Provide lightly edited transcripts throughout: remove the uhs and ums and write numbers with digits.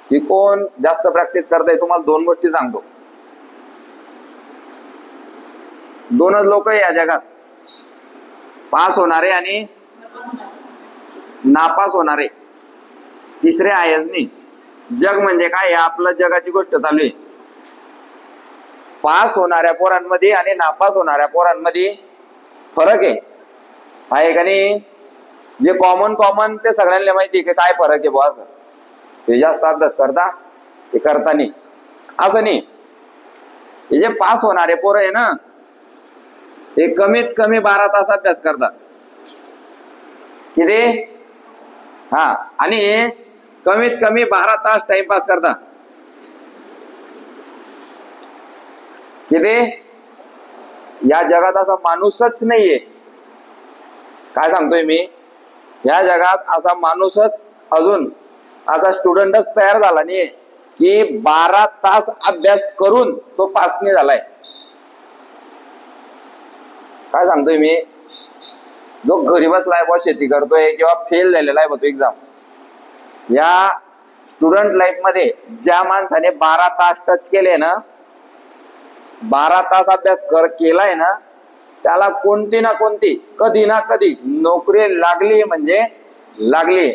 की कोण जास्त प्रॅक्टिस करताय तुम्हाला दोन गोष्टी सांगतो. दोनच लोक या जगात, पास होणारे आणि नापास होणारे. तिसरे आहेच नाही. जग म्हणजे काय? आपलं जगाची गोष्ट चालू आहे. पास होणाऱ्या पोरांमध्ये आणि नापास होणाऱ्या पोरांमध्ये फरक आहे का नाही? जे कॉमन ते सगळ्यांना माहिती आहे की काय फरक आहे बुवा. असं हे जास्त अभ्यास करता, ते करता नाही असं नाही. हे जे पास होणारे पोरं आहे ना, हे कमीत कमी 12 तास अभ्यास करतात. किती? हा. आणि कमीत कमी 12 तास टाइमपास करतात. किती? या जगात असा माणूसच नाहीये. काय सांगतोय मी? या जगात असा माणूसच अजून असा स्टुडंटच तयार झाला नाहीये की 12 तास अभ्यास करून तो पास नाही झालाय. काय सांगतोय मी? जो घरी बसलाय बुवा, शेती करतोय किंवा फेल झालेला आहे तो एक्झाम, या स्टुडंट लाईफ मध्ये ज्या माणसाने 12 तास टच केले ना, 12 तास अभ्यास केलाय ना, त्याला कोणती ना कोणती कधी ना कधी नोकरी लागली म्हणजे लागली.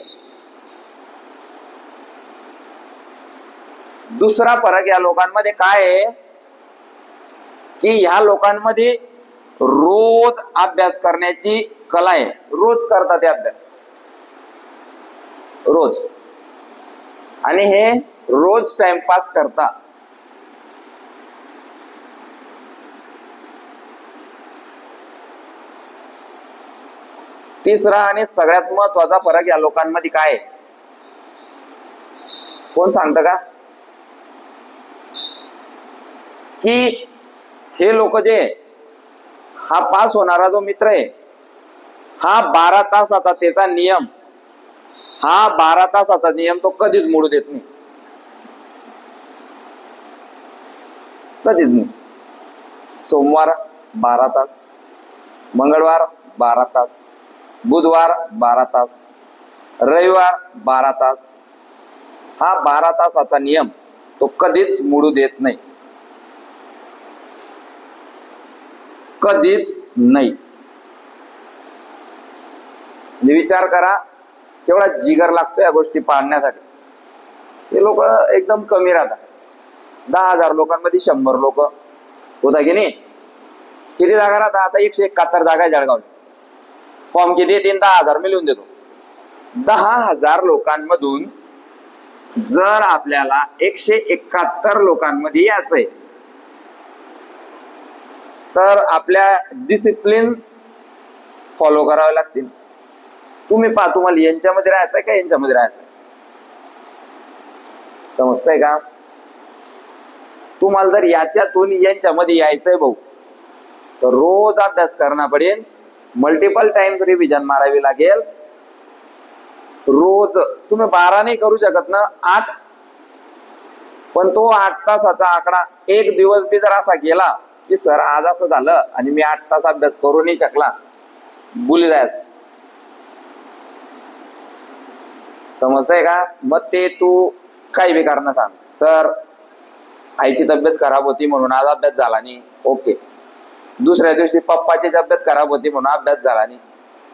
दुसरा फरक या लोकांमध्ये काय आहे की ह्या लोकांमध्ये रोज अभ्यास करण्याची कला आहे. रोज करतात ते अभ्यास, रोज. आणि हे रोज टाइमपास करतात. तिसरा आणि सगळ्यात महत्वाचा फरक या लोकांमध्ये काय आहे? कोण सांगतं का? की हे लोक जे, हा पास होणारा जो मित्र आहे, हा 12 तासाचा त्याचा नियम, हा 12 तासाचा नियम तो कधीच मोडू देत नाही. कधीच नाही. सोमवार 12 तास, मंगळवार 12 तास, बुधवार 12 तास, रविवार 12 तास. हा 12 तासाचा नियम तो कधीच मोडू देत नाही. कधीच नाही. विचार करा केवढा जिगर लागतो या गोष्टी पाळण्यासाठी. हे लोक एकदम कमी राहतात. 10,000 लोकांमध्ये 100 लोक होता की नाही? किती जागा राहतात? आता 171 जागा आहे जळगाव. फॉर्म किती? 10,000 मी लिहून देतो. 10,000 लोकांमधून जर आपल्याला 171 लोकांमध्ये यायचंय तर आपल्या डिसिप्लिन फॉलो करावे लागतील. तुम्ही पहा, तुम्हाला यांच्यामध्ये राहायचंय का यांच्यामध्ये राहायचंय? समजतंय का? तुम्हाला जर याच्यातून यांच्यामध्ये यायचंय भाऊ, तर रोज अभ्यास करणं पडेल. मल्टिपल टाइम रिव्हिजन मारावी लागेल. रोज तुम्ही 12 नाही करू शकत ना, 8. पण तो 8 तासाचा आकडा एक दिवस बी जर असा गेला की सर आज असं झालं आणि मी 8 तास अभ्यास करू नाही शकला, भुली जायचं. समजतंय का? मग ते तू काही बी कारण सांग, सर आईची तब्येत खराब होती म्हणून आज अभ्यास झाला नाही. ओके. दुसऱ्या दिवशी पप्पाची तब्येत खराब होती म्हणून अभ्यास झाला नाही.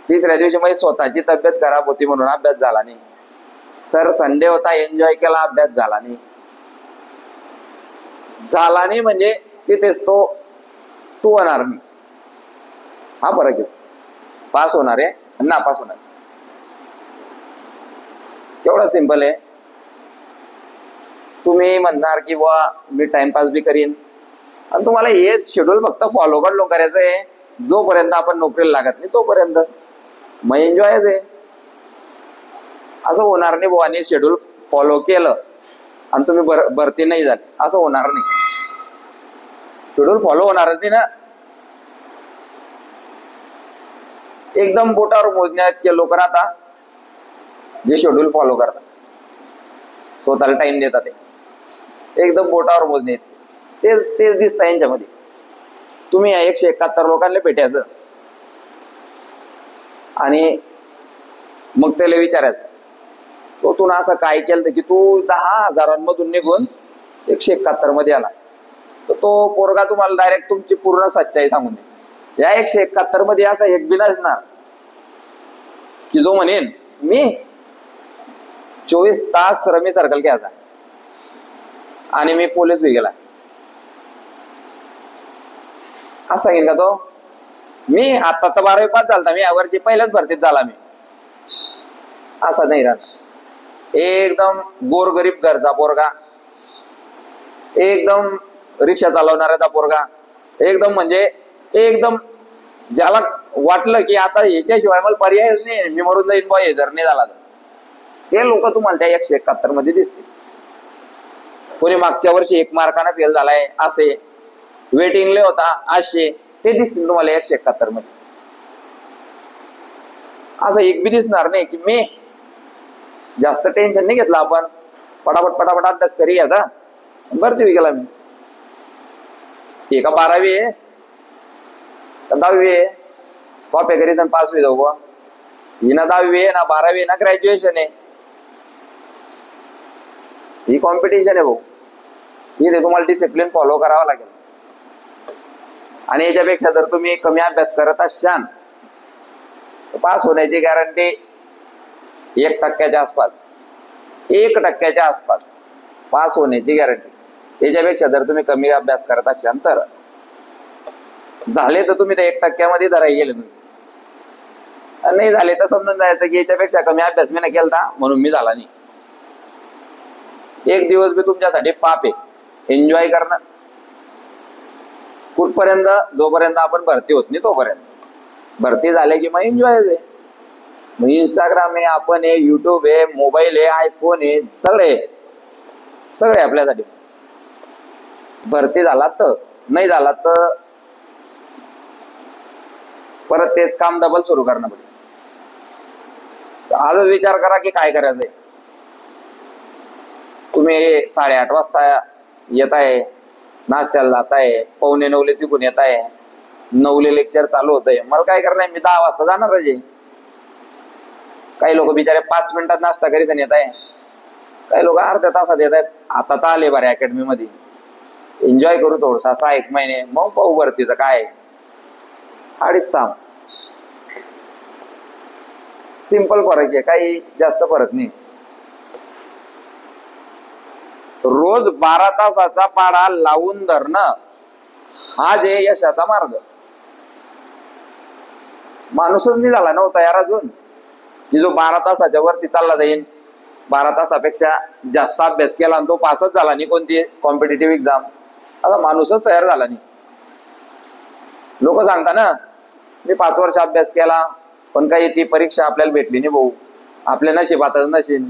तिसऱ्या दिवशी माझी स्वतःची तब्येत खराब होती म्हणून अभ्यास झाला नाही. सर संडे होता, एन्जॉय केला, अभ्यास झाला नाही. झाला नाही म्हणजे तिथेच तो तू होणार नाही. हा फरक आहे. पास होणार आहे आणि नापास होणार. केवढं सिंपल आहे. तुम्ही म्हणणार की बुवा मी टाइमपास बी करीन, आणि तुम्हाला हेच शेड्यूल फक्त फॉलो करायचं आहे जोपर्यंत आपण नोकरीला लागत नाही तोपर्यंत. मग एन्जॉयच आहे. असं होणार नाही बुवा, आणि शेड्यूल फॉलो केलं आणि तुम्ही भरती नाही झाली, असं होणार नाही. शेड्यूल फॉलो होणारच नाही ना. एकदम बोटावर मोजण्यात लोक राहतात जे शेड्यूल फॉलो करतात, स्वतःला टाइम देतात. ते एकदम बोटावर मोजणे, तेच दिसतं यांच्यामध्ये. तुम्ही 171 लोकांना भेटायचं आणि मग त्याला विचारायचं तो तू असं काय केलं की तू 10,000मधून निघून 171 मध्ये आला. तर तो पोरगा तुम्हाला डायरेक्ट तुमची पूर्ण सच्चाई सांगून दे. या 171 मध्ये असा एक बी नसणार की जो म्हणेन मी 24 तास रमी सर्कल घ्यायचा आणि मी पोलीस बी गेला, असं सांगेन का तो? मी आता तर 12वी पास झाला, मी यावर्षी पहिल्याच भरतीत झाला मी, असा नाही राहत. एकदम गोरगरीब घरचा पोरगा, एकदम रिक्षा चालवणाऱ्याचा पोरगा, एकदम म्हणजे एकदम ज्याला वाटलं की आता ह्याच्याशिवाय मला पर्यायच नाही, मी मरून जाईन बॉय जर नाही झाला तर, ते लोक तुम्हाला त्या 171 मध्ये दिसतील. कोणी मागच्या वर्षी 1 मार्काने फेल झालाय असे, वेटिंगले होता असे, ते दिसतील तुम्हाला 171 मध्ये. असं एक बी दिसणार नाही की मी जास्त टेन्शन नाही घेतलं, आपण पटापट अभ्यास करी घ्यायचा, भरती गेला मी. हे का 12वी आहे का 10वी आहे? कॉपी करीच पास होई जाऊ बा. ही ना 10वी आहे ना 12वी आहे ना ग्रॅज्युएशन आहे. ही कॉम्पिटिशन आहे भाऊ. इथे तुम्हाला डिसिप्लिन फॉलो करावा लागेल. आणि याच्यापेक्षा जर तुम्ही कमी अभ्यास करत असाल तर पास होण्याची गॅरंटी 1% आसपास, 1% आसपास पास होण्याची गॅरंटी. याच्यापेक्षा जर तुम्ही कमी अभ्यास करत असाल तर झाले तर तुम्ही त्या 1% मध्ये धराई गेले तुम्ही, नाही झाले तर समजून जायचं की याच्यापेक्षा कमी अभ्यास मी नाही केला म्हणून मी झाला नाही. एक दिवस बी तुमच्यासाठी पाप आहे. एन्जॉय करणं कुठपर्यंत? जोपर्यंत आपण भरती होत नाही तोपर्यंत. भरती झाले की मग एन्जॉय आहे. मग इंस्टाग्राम आहे, आपण आहे, युट्यूब आहे, मोबाईल आहे, आयफोन आहे, सगळे आपल्यासाठी. भरती झाला तर, नाही झाला तर परत तेच काम डबल सुरू करणं पडेल. आजच विचार करा की काय करायचंय. तुम्ही 8:30 वाजता येत आहे, नाश्त्याला जात आहे, 8:45 तिकून येत आहे, 9 लेक्चर चालू होत आहे. मला काय करणार, मी 10 वाजता जाणार आहे. काही लोक बिचारे 5 मिनिटात नाश्ता करीच येत आहे, काही लोक अर्ध्या तासात येत आहेत. आता तर आले बरे अकॅडमी मध्ये, एन्जॉय करू थोडसा 6-1 महिने, मग पाहू भरतीचं काय. 2.5 तास सिंपल फरक आहे, काही जास्त फरक नाही. रोज 12 तासाचा पाढा लावून धरणं हा जे यशाचा मार्ग. माणूसच नाही झाला ना तयार अजून की जो 12 तासाच्या वरती चालला जाईल. 12 तासापेक्षा जास्त अभ्यास केला आणि तो पासच झाला नाही कोणती कॉम्पिटेटिव्ह एक्झाम, आता माणूसच तयार झाला नाही. लोक सांगता ना मी 5 वर्ष अभ्यास केला पण काही ती परीक्षा आपल्याला भेटली नाही भाऊ, आपल्या नशिबातच नशील.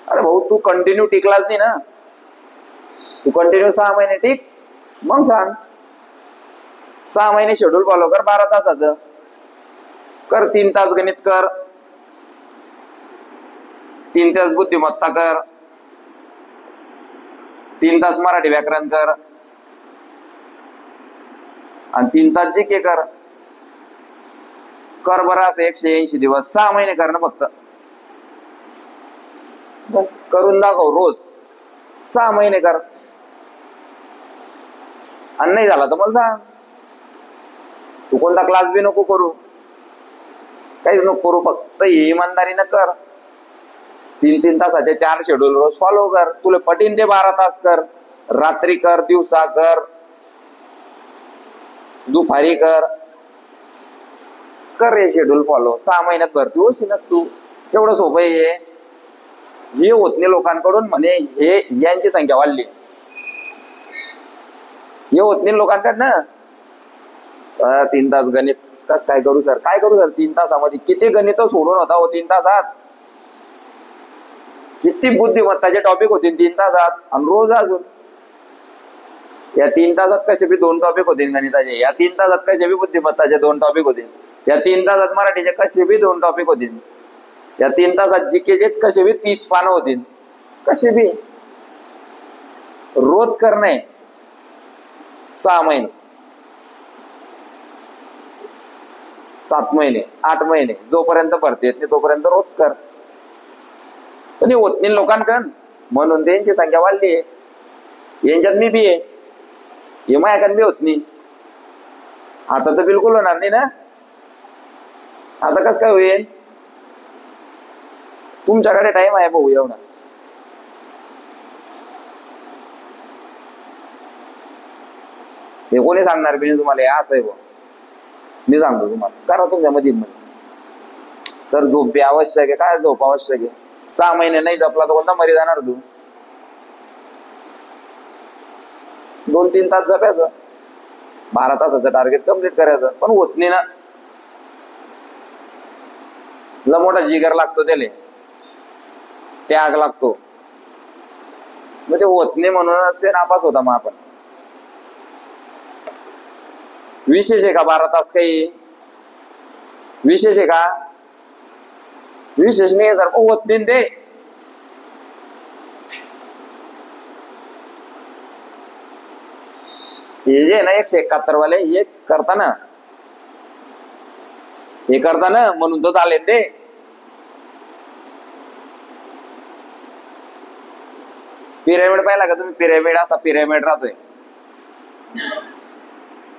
अरे भाऊ तू कंटिन्यू टिकलाच नाही ना, तू कंटिन्यू 6 महिने टिक, मग सांग. 6 महिने शेड्यूल फॉलो कर, 12 तासाचं कर. 3 तास गणित कर, 3 तास बुद्धिमत्ता कर, 3 तास मराठी व्याकरण कर आणि 3 तास जीके कर. कर बरं असं 180 दिवस, 6 महिने कर ना फक्त. बस करून दाखव रोज, 6 महिने कर. आणि नाही झाला तर मला सांग. तू कोणता क्लास बी नको करू, काहीच नको करू, फक्त इमानदारीनं कर. 3-3 तासाचे 4 शेड्यूल रोज फॉलो कर. तुला पटीन ते 12 तास कर, रात्री कर, दिवसा कर, दुपारी कर, कर हे शेड्यूल फॉलो. 6 महिन्यात भरती होशीलच तू. एवढं सोपं आहे. हे होत नाही लोकांकडून, म्हणे हे यांची संख्या वाढली. हे होत नाही लोकांकडनं. 3 तास गणित कस काय करू सर, काय करू सर 3 तासामध्ये? किती गणित सोडून होता हो 3 तासात, किती बुद्धिमत्ताचे टॉपिक होते 3 तासात. आणि रोज अजून या 3 तासात कसे बी 2 टॉपिक होते गणिताचे, या 3 तासात कसे बी बुद्धिमत्ताचे 2 टॉपिक होते, या 3 तासात मराठीचे कसे बी 2 टॉपिक होतील, या 3 तासात जीकेचे कसे बी 30 पानं होतील. कसे बी रोज करणे. 6 महिने, 7 महिने, 8 महिने, जोपर्यंत भरती येत नाही तोपर्यंत रोज कर. पण हे होत नाही लोकांकन, म्हणून त्यांची संख्या वाढली आहे. यांच्यात मी बी आहे, हे मायाकन बी होत नाही. आता तर बिलकुल होणार नाही ना. आता कसं काय होईल? तुमच्याकडे टाइम आहे भाऊ एवढा. हे कोणी सांगणार बी तुम्हाला हे असं आहे भाऊ? मी सांगतो तुम्हाला, करा तुमच्या मध्ये. सर झोप बी आवश्यक आहे. काय झोप आवश्यक आहे? 6 महिने नाही जपला तर कोणता मरी जाणार तू? 2-3 तास जपायचं, 12 तासाचं टार्गेट कम्प्लीट करायचं. पण होत नाही ना. लय मोठा जिगर लागतो त्याले, त्याग लागतो. मग ते होत नाही म्हणूनच ते नापास होता. मग आपण विशेष आहे का 12 तास? काही विशेष आहे का? विशेष नाही. जर होत नाही ते, हे जे ना 171 वाले हे करताना, हे करताना म्हणून तो झाले ते. पिरामिड पाहिला का तुम्ही? पिरामिड, असा पिरामिड राहतोय,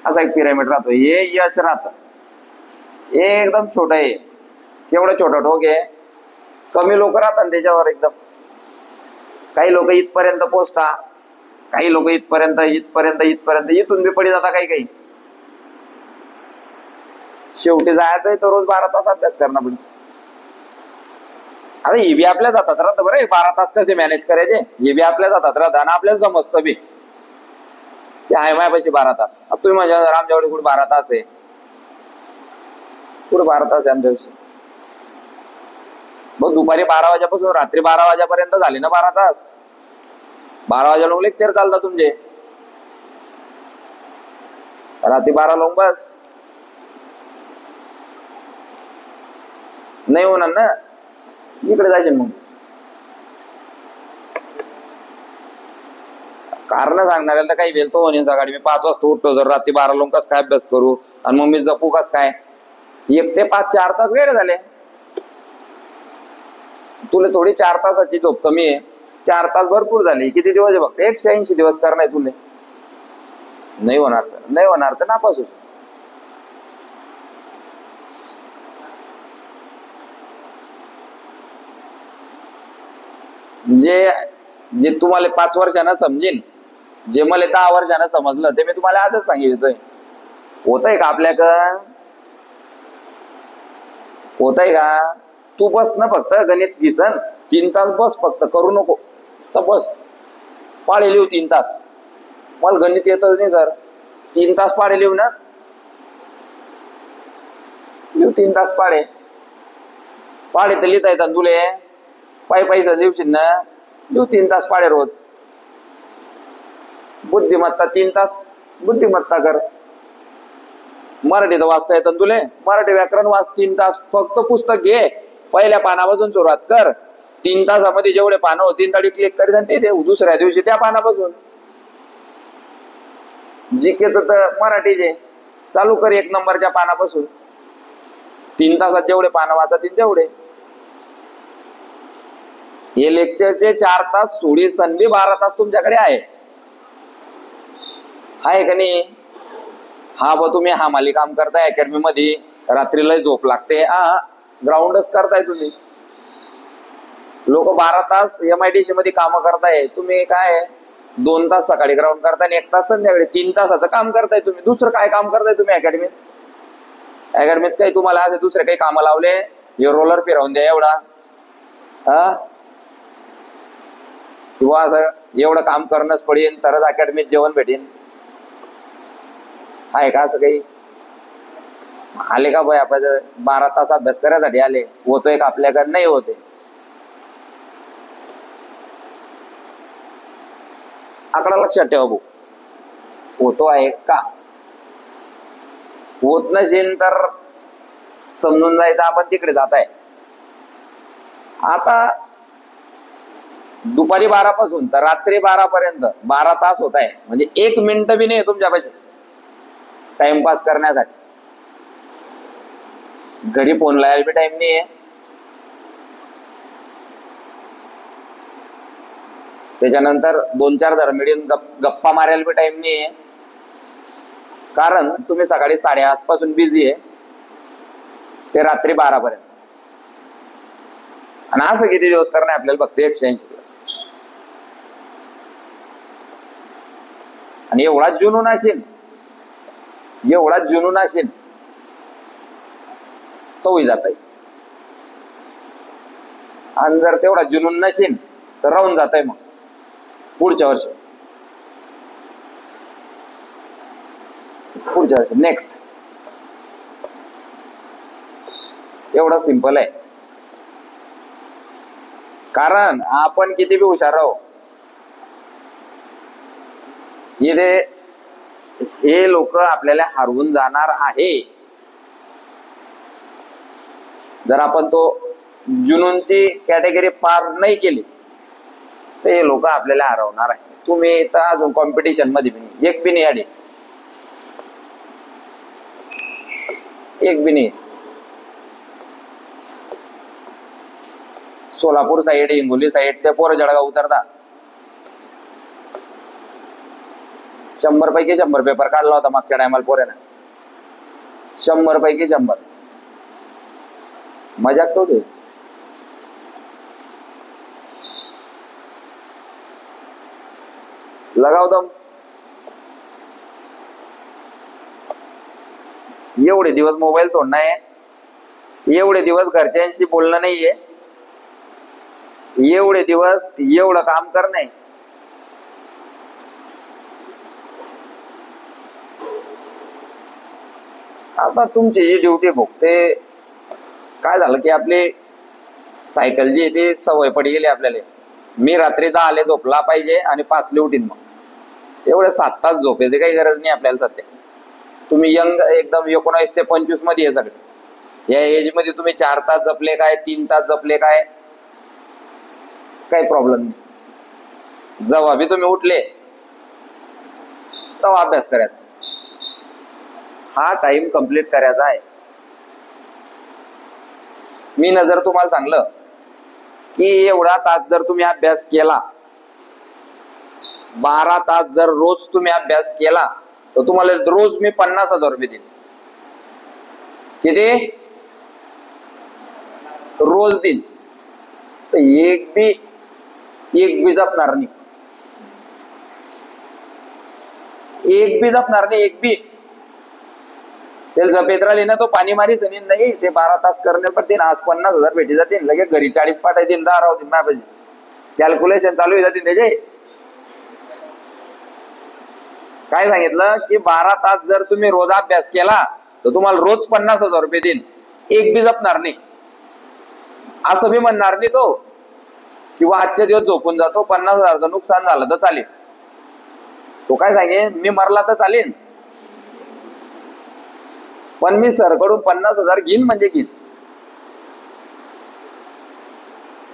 असा एक पिरामिड राहतोय. हे यश राहत एकदम छोट आहे. केवढं छोटं ठोक आहे. कमी लोक राहतात त्याच्यावर एकदम. काही लोक इथपर्यंत पोहोचता, काही लोक इथपर्यंत इथपर्यंत इथपर्यंत, इथून बी पडी जाता काही काही. शेवटी जायचंय तर रोज 12 तास अभ्यास करणं पण. आता हे बी आपल्या जातात राहतं बरं. 12 तास कसे मॅनेज करायचे हे बी आपल्या जातात राहतं, आणि आपल्याला समजतं बी की आहे माझ्यापाशी 12 तास. अब तुम्ही म्हणजे आमच्याकडे कुठे 12 तास आहे? कुठे 12 तास आहे आमच्याविषयी? मग दुपारी 12 वाजेपासून रात्री 12 वाजेपर्यंत झाले ना 12 तास. 12 वाजे लोक लेक्चर चालतात तुमचे, रात्री 12 लोक बस. नाही होणार ना. इकडे जायचे मग कारण सांगणार तर काही वेळ तो म्हणेन सकाळी मी 5 वाजता उठतो, जर रात्री 12 लोक कस काय अभ्यास करू, आणि मग मी जपू कस काय? 1 ते 5 4 तास गैर झाले. तुला थोडी 4 तासाची झोप कमी आहे? 4 तास भरपूर झाली. किती दिवस आहे? फक्त 180 दिवस करणार तुले. नाही होणार सर, नाही होणार तर नापास होतो. जे जे तुम्हाला 5 वर्षांना समजेल, जे मला 10 वर्षांना समजलं, ते मी तुम्हाला आजच सांगितलंय. होतंय का आपल्याकडं? होतंय का? तू बस ना फक्त गणित घिसन 3 तास बस, फक्त करू नको. बस पाढे लिहू 3 तास. मला गणित येतच नाही सर. 3 तास पाढे लिहू ना, लिहू 3 तास पाढे. पाढे तर लिहिता येतात तुले, पैसा लिहशील ना, लिहू 3 तास पाढे रोज. बुद्धिमत्ता 3 तास बुद्धिमत्ता कर. मराठी तर वाचता येतं तुले, मराठी व्याकरण वाच 3 तास. फक्त पुस्तक घे, पहिल्या पानापासून सुरुवात कर. 3 तासामध्ये जेवढे पानं होतील तरी क्लिक करीत आणि ते दे. दुसऱ्या दिवशी त्या पानापासून जीके तर मराठीचे चालू कर 1 नंबरच्या पानापासून. 3 तासात जेवढे पानं वाचतील तेवढे. हे लेक्चरचे 4 तास सोडी संधी 12 तास तुमच्याकडे आहे का नाही? हा बा तुम्ही हमाली काम करताय अकॅडमी मध्ये, रात्रीला झोप लागते, ग्राउंडच करताय तुम्ही. लोक 12 तास MIDC मध्ये काम करताय, तुम्ही काय 2 तास सकाळी ग्राउंड करताय आणि 1 तास संध्याकाळी. 3 तासाचं काम करताय तुम्ही. दुसरं काय काम करताय तुम्ही अकॅडमीत? अकॅडमीत काही तुम्हाला असे दुसरे काही कामं लावले? हे रोलर फिरवून द्या एवढा, किंवा असं एवढं काम करणंच पडेल तरच अकॅडमीत जेवण भेटेल? आहे का असं काही? आले का बाय आपण 12 तास अभ्यास करायसाठी आले? होतोय का आपल्याकडे? नाही होते. आकडा लक्षात ठेवा भाऊ. होतो आहे का? होत नसेल तर समजून जायचं आपण तिकडे जात आहे. आता दुपारी 12 पासून तर रात्री 12 पर्यंत 12 तास होत आहे, म्हणजे 1 मिनिट बी नाही तुमच्यापाशी टाइमपास करण्यासाठी. घरी फोन लावायला बी टाइम नाही आहे, त्याच्यानंतर 2-4 धर्मिडीन गप्पा मारायला बी टाइम नाही आहे, कारण तुम्ही सकाळी 8:30 पासून बिझी आहे ते रात्री 12 पर्यंत. आणि असं किती दिवस करणं आहे आपल्याला? फक्त 180 दिवस. आणि एवढा जुनून असेल, एवढा जुनून असेल तोही जाता येईल. आणि जर तेवढा जुनून नसेल तर राहून जात आहे मग पुढच्या वर्षी. नेक्स्ट. एवढं सिंपल आहे. कारण आपण किती बी हुशार राहू, हे लोक आपल्याला हरवून जाणार आहे. जर आपण तो जुनूनची कॅटेगरी पार नाही केली तर हे लोक आपल्याला हरवणार आहे. तुम्ही तर अजून कॉम्पिटिशन मध्ये बी नाही, एक बी नाही आली, एक बी नाही. सोलापूर साइड, हिंगोली साइड ते पोरं जळगाव उतरता. 100 पैकी 100 पेपर काढला होता मागच्या टायमाला पोऱ्यानं. 100 पैकी 100. मजाक तो ते. लगाव दम. एवढे दिवस मोबाईल सोडणं आहे, एवढे दिवस घरच्यांशी बोलणं नाहीये, एवढे दिवस एवढं काम करणं आहे. आता तुमची जी ड्युटी भोगते, काय झालं की आपली सायकल जी आहे ती सवय पडी गेली आपल्याला. मी रात्री 10 झोपला पाहिजे आणि 5 उठीन. मग एवढे 7 तास झोपायची काही गरज नाही आपल्याला सध्या. तुम्ही यंग एकदम 19 ते 25 मध्ये आहे सगळे. या एज मध्ये तुम्ही 4 तास जपले काय, 3 तास जपले काय, काही प्रॉब्लेम नाही. जेव्हा बी तुम्ही उठले तेव्हा अभ्यास करायचा. हा टाइम कंप्लीट करायचा आहे. मी जर तुम्हाला सांगलं की एवढा तास जर तुम्ही अभ्यास केला, 12 तास जर रोज तुम्ही अभ्यास केला तर तुम्हाला रोज मी 50,000 रुपये देईन. किती? रोज देईन. तर एक बी जपणार नाही, एक बी जपणार नाही, एक बी. ते जपेत राहिले ना तो पाणी मारी जमीन नाही. ते 12 तास करणे पडतील. आज 50,000 भेटी जातील, लगेच घरी 40 पाठायतील, 10 राहतील माझ्यापाशी. कॅल्क्युलेशन चालू जातील त्याचे. काय सांगितलं की 12 तास जर तुम्ही रोज अभ्यास केला तर तुम्हाला रोज 50,000 रुपये देईन. एक बी जपणार नाही. असं बी म्हणणार नाही तो किंवा आजच्या दिवस झोपून जातो, 50,000चं नुकसान झालं तर चालेल. तो काय सांगेन, मी मरला तर चालेल पण मी सरकडून 50,000 घेईन म्हणजे घेईन.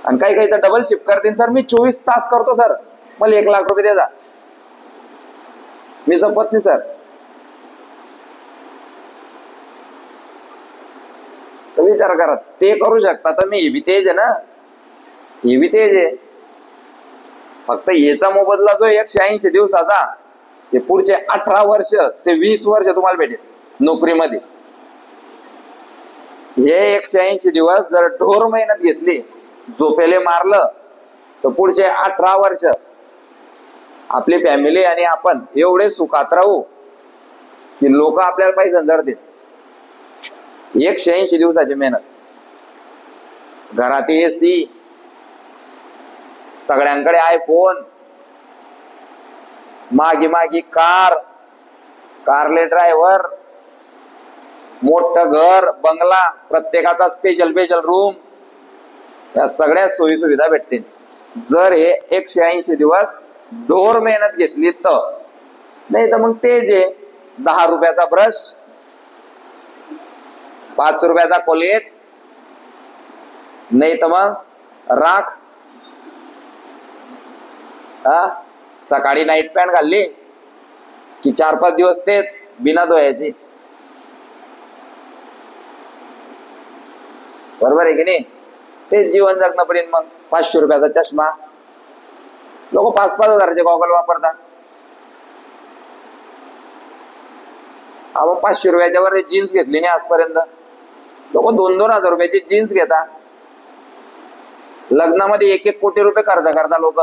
आणि काही काही तर डबल शिफ्ट करतील. सर मी 24 तास करतो सर, मला 1 लाख रुपये द्यायचा. मी जपत नाही सर. तर विचार करा, ते करू शकता तर मी हे बी तेज आहे ना, हे बी तेज आहे. फक्त याचा मोबदला जो 180 दिवसाचा, ते पुढचे 18 वर्ष ते 20 वर्ष तुम्हाला भेटेल नोकरीमध्ये. हे 180 दिवस जर ढोर मेहनत घेतली, झोपेले मारलं, तर पुढचे 18 वर्ष आपली फॅमिली आणि आपण एवढे सुखात राहू की लोक आपल्याला पैसे जडतील. 180 दिवसाची मेहनत. घरात एसी, सगळ्यांकडे आयफोन, मागी कार, कारले ड्रायव्हर, मोठं घर, बंगला, प्रत्येकाचा स्पेशल रूम, या सगळ्या सोयी सुविधा भेटतील जर हे 180 दिवस ढोर मेहनत घेतली तर. नाही तर मग ते जे 10 रुपयाचा ब्रश, 5 रुपयाचा कोलगेट, नाही तर मग राख. सकाळी नाईट पॅन्ट घालली की 4-5 दिवस तेच बिना धुवायची. बरोबर आहे की नाही? तेच जीवन जगणं पडेल. मग 500 रुपयाचा चष्मा, लोक 5,000-5,000चे गॉगल वापरतात. आपण 500 रुपयाच्या वर जीन्स घेतली नाही आजपर्यंत. लोक 2,000-2,000 रुपयाची जीन्स घेतात. लग्नामध्ये 1-1 कोटी रुपये खर्च करता लोक.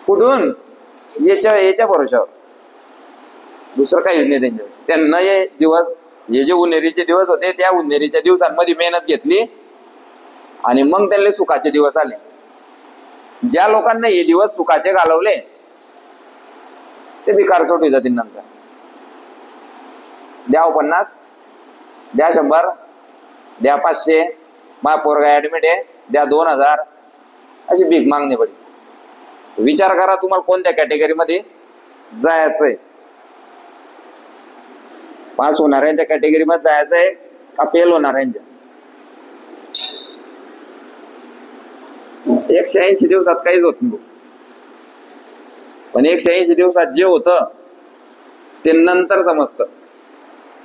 कुठून? याच्या भरोशावर. दुसरं काहीच नाही त्यांच्या. त्यांना हे दिवस, हे जे उन्हेरीचे दिवस होते, त्या उन्हेरीच्या दिवसांमध्ये मेहनत घेतली आणि मग त्यांना सुखाचे दिवस आले. ज्या लोकांना हे दिवस सुखाचे घालवले ते भिकार चोटी जातील नंतर. द्या 50, द्या 100, द्या 500, मा पोरगा ऍडमिट आहे, द्या 2,000, अशी भीक मागणी पडली. विचार करा तुम्हाला कोणत्या कॅटेगरीमध्ये जायचंय. पास होणाऱ्यांच्या कॅटेगरीमध्ये जायचंय का फेल होणाऱ्यांच्या? 180 दिवसात काहीच होत नाही. पण 180 दिवसात जे होतं ते नंतर समजतं.